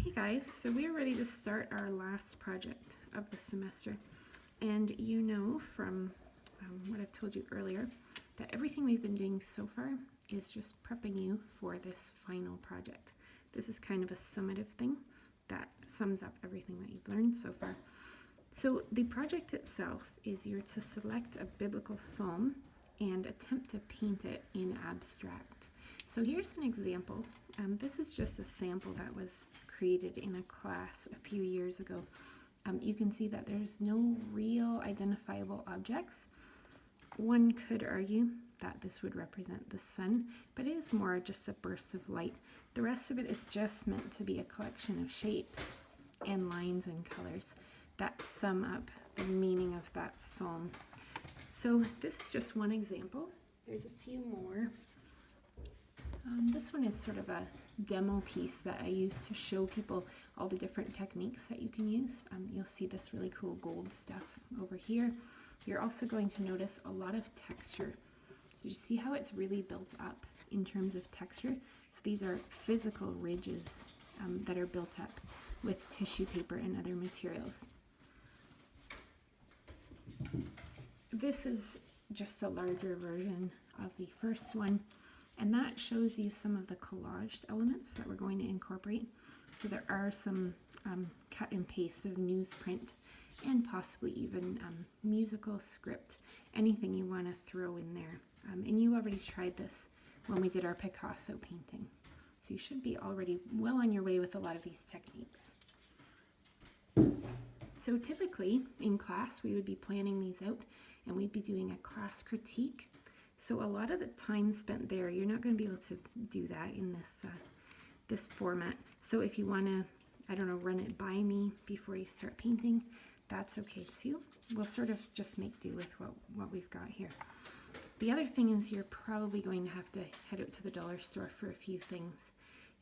Hey guys, so we are ready to start our last project of the semester. And you know from what I've told you earlier that everything we've been doing so far is just prepping you for this final project. This is kind of a summative thing that sums up everything that you've learned so far. So the project itself is you're to select a biblical psalm and attempt to paint it in abstract. So here's an example. This is just a sample that was created in a class a few years ago. You can see that there's no real identifiable objects. One could argue that this would represent the sun, but it is more just a burst of light. The rest of it is just meant to be a collection of shapes and lines and colors that sum up the meaning of that psalm. So this is just one example. There's a few more. This one is sort of a demo piece that I use to show people all the different techniques that you can use. You'll see this really cool gold stuff over here. You're also going to notice a lot of texture. So you see how it's really built up in terms of texture. So these are physical ridges that are built up with tissue paper and other materials. This is just a larger version of the first one. And that shows you some of the collaged elements that we're going to incorporate. So there are some cut and paste of newsprint and possibly even musical script, anything you want to throw in there. And you already tried this when we did our Picasso painting. So you should be already well on your way with a lot of these techniques. So typically in class we would be planning these out and we'd be doing a class critique. So a lot of the time spent there, you're not going to be able to do that in this format. So if you want to, I don't know, run it by me before you start painting, that's okay too. We'll sort of just make do with what we've got here. The other thing is you're probably going to have to head out to the dollar store for a few things.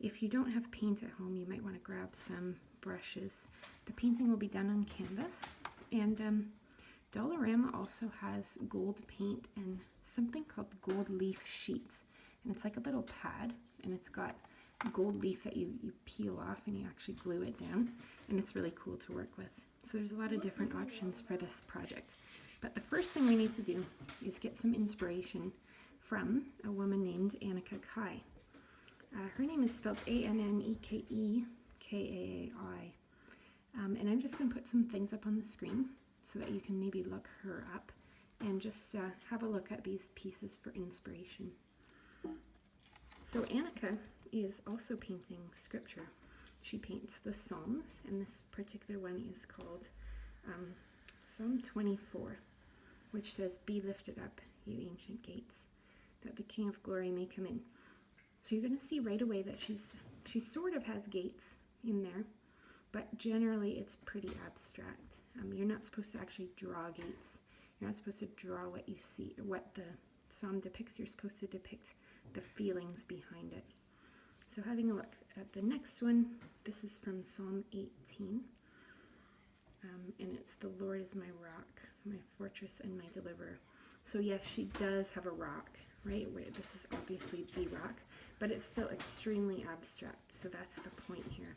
If you don't have paint at home, you might want to grab some brushes. The painting will be done on canvas, and Dollarama also has gold paint and something called gold leaf sheets, and it's like a little pad, and it's got gold leaf that you peel off and you actually glue it down, and it's really cool to work with. So there's a lot of different options for this project. But the first thing we need to do is get some inspiration from a woman named Annika Kai. Her name is spelled Annekekaai, and I'm just going to put some things up on the screen so that you can maybe look her up and just have a look at these pieces for inspiration. So Annika is also painting scripture. She paints the Psalms, and this particular one is called Psalm 24, which says, "Be lifted up, you ancient gates, that the King of glory may come in." So you're going to see right away that she sort of has gates in there, but generally it's pretty abstract. You're not supposed to actually draw gates. You're not supposed to draw what you see, or what the psalm depicts. You're supposed to depict the feelings behind it. So having a look at the next one, this is from Psalm 18, and it's "The Lord is my rock, my fortress, and my deliverer." So yes, she does have a rock, right? Where this is obviously the rock, but it's still extremely abstract, so that's the point here.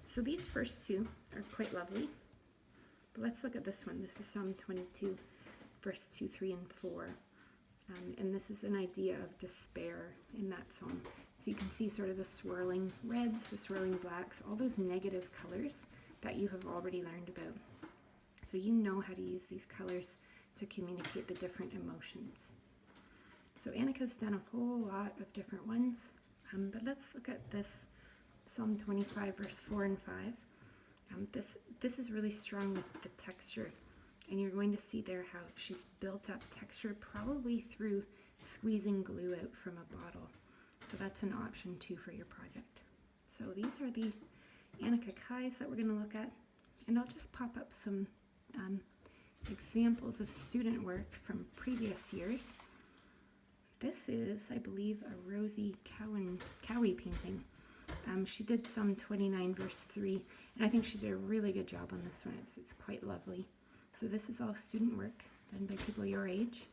So these first two are quite lovely. But let's look at this one. This is Psalm 22, verse 2, 3, and 4. And this is an idea of despair in that psalm. So you can see sort of the swirling reds, the swirling blacks, all those negative colors that you have already learned about. So you know how to use these colors to communicate the different emotions. So Annika's done a whole lot of different ones. But let's look at this Psalm 25, verse 4 and 5. This is really strong with the texture, and you're going to see there how she's built up texture probably through squeezing glue out from a bottle. So that's an option too for your project. So these are the Annika Kais that we're going to look at, and I'll just pop up some examples of student work from previous years. This is, I believe, a Rosie Cowie painting. She did Psalm 29, verse 3, and I think she did a really good job on this one. It's quite lovely. So this is all student work done by people your age.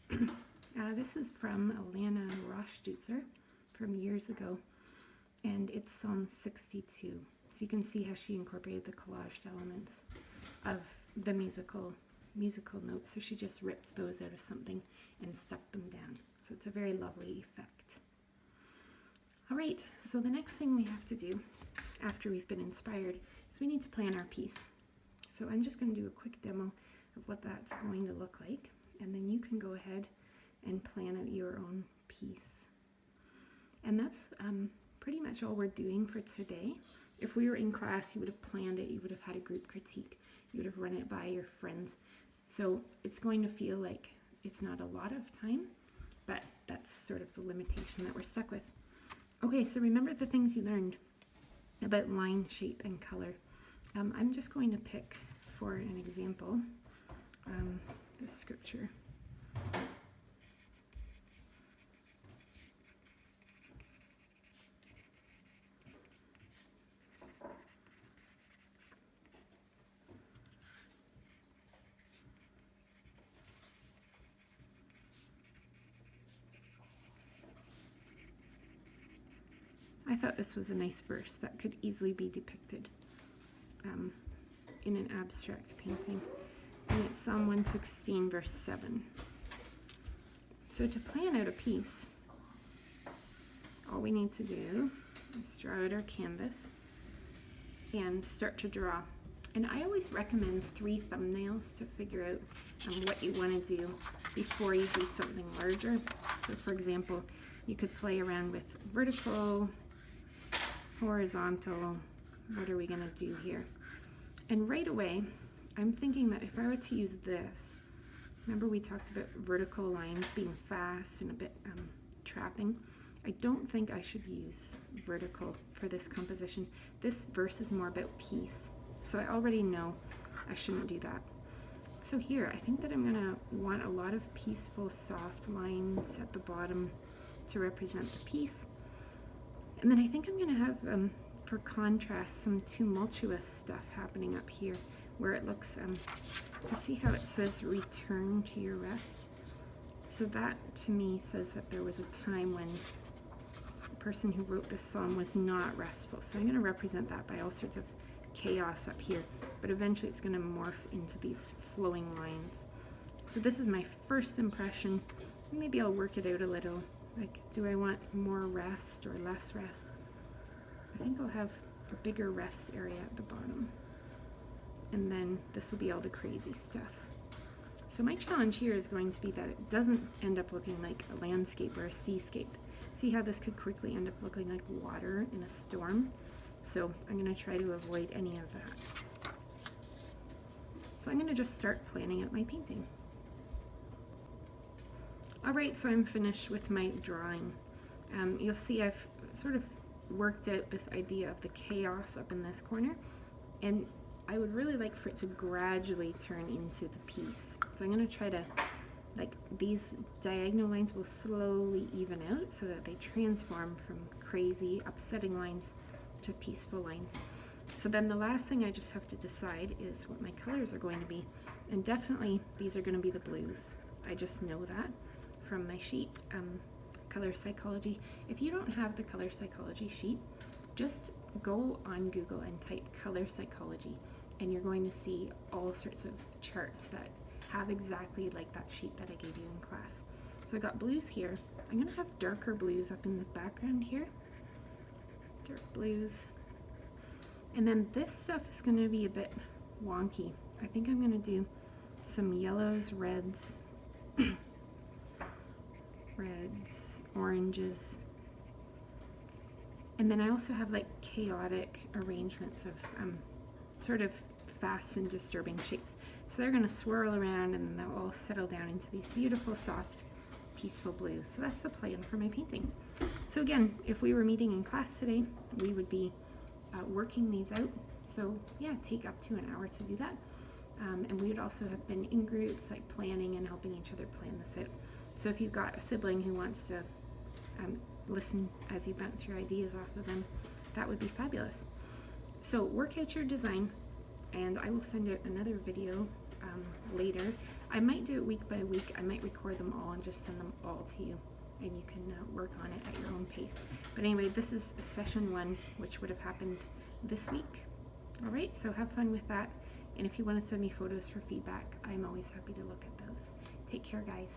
This is from Alana Roschdutzer from years ago, and it's Psalm 62. So you can see how she incorporated the collaged elements of the musical notes. So she just ripped those out of something and stuck them down. So it's a very lovely effect. All right, so the next thing we have to do after we've been inspired is we need to plan our piece. So I'm just going to do a quick demo of what that's going to look like, and then you can go ahead and plan out your own piece. And that's pretty much all we're doing for today. If we were in class, you would have planned it, you would have had a group critique, you would have run it by your friends. So it's going to feel like it's not a lot of time, but that's sort of the limitation that we're stuck with. Okay, so remember the things you learned about line, shape, and color. I'm just going to pick, for an example, the scripture. I thought this was a nice verse that could easily be depicted in an abstract painting. And it's Psalm 116, verse 7. So to plan out a piece, all we need to do is draw out our canvas and start to draw. And I always recommend 3 thumbnails to figure out what you want to do before you do something larger. So for example, you could play around with vertical, horizontal, what are we going to do here? And right away, I'm thinking that if I were to use this, remember we talked about vertical lines being fast and a bit trapping. I don't think I should use vertical for this composition. This verse is more about peace, so I already know I shouldn't do that. So here, I think that I'm going to want a lot of peaceful, soft lines at the bottom to represent the peace. And then I think I'm going to have, for contrast, some tumultuous stuff happening up here, where it looks, you see how it says return to your rest? So that to me says that there was a time when the person who wrote this psalm was not restful. So I'm going to represent that by all sorts of chaos up here, but eventually it's going to morph into these flowing lines. So this is my first impression. Maybe I'll work it out a little. Like, do I want more rest or less rest? I think I'll have a bigger rest area at the bottom. And then this will be all the crazy stuff. So my challenge here is going to be that it doesn't end up looking like a landscape or a seascape. See how this could quickly end up looking like water in a storm? So I'm going to try to avoid any of that. So I'm going to just start planning out my painting. Alright, so I'm finished with my drawing. You'll see I've sort of worked out this idea of the chaos up in this corner, and I would really like for it to gradually turn into the piece. So I'm going to try to, like, these diagonal lines will slowly even out so that they transform from crazy, upsetting lines to peaceful lines. So then the last thing I just have to decide is what my colors are going to be, and definitely these are going to be the blues. I just know that from my sheet, Color Psychology. If you don't have the Color Psychology sheet, just go on Google and type Color Psychology, and you're going to see all sorts of charts that have exactly like that sheet that I gave you in class. So I got blues here. I'm going to have darker blues up in the background here. Dark blues. And then this stuff is going to be a bit wonky. I think I'm going to do some yellows, reds, oranges, and then I also have like chaotic arrangements of sort of fast and disturbing shapes. So they're going to swirl around and they'll all settle down into these beautiful, soft, peaceful blues. So that's the plan for my painting. So again, if we were meeting in class today, we would be working these out. So yeah, take up to an hour to do that. And we would also have been in groups, like planning and helping each other plan this out. So if you've got a sibling who wants to listen as you bounce your ideas off of them, that would be fabulous. So work out your design, and I will send out another video later. I might do it week by week. I might record them all and just send them all to you, and you can work on it at your own pace. But anyway, this is session 1, which would have happened this week. All right, so have fun with that. And if you want to send me photos for feedback, I'm always happy to look at those. Take care, guys.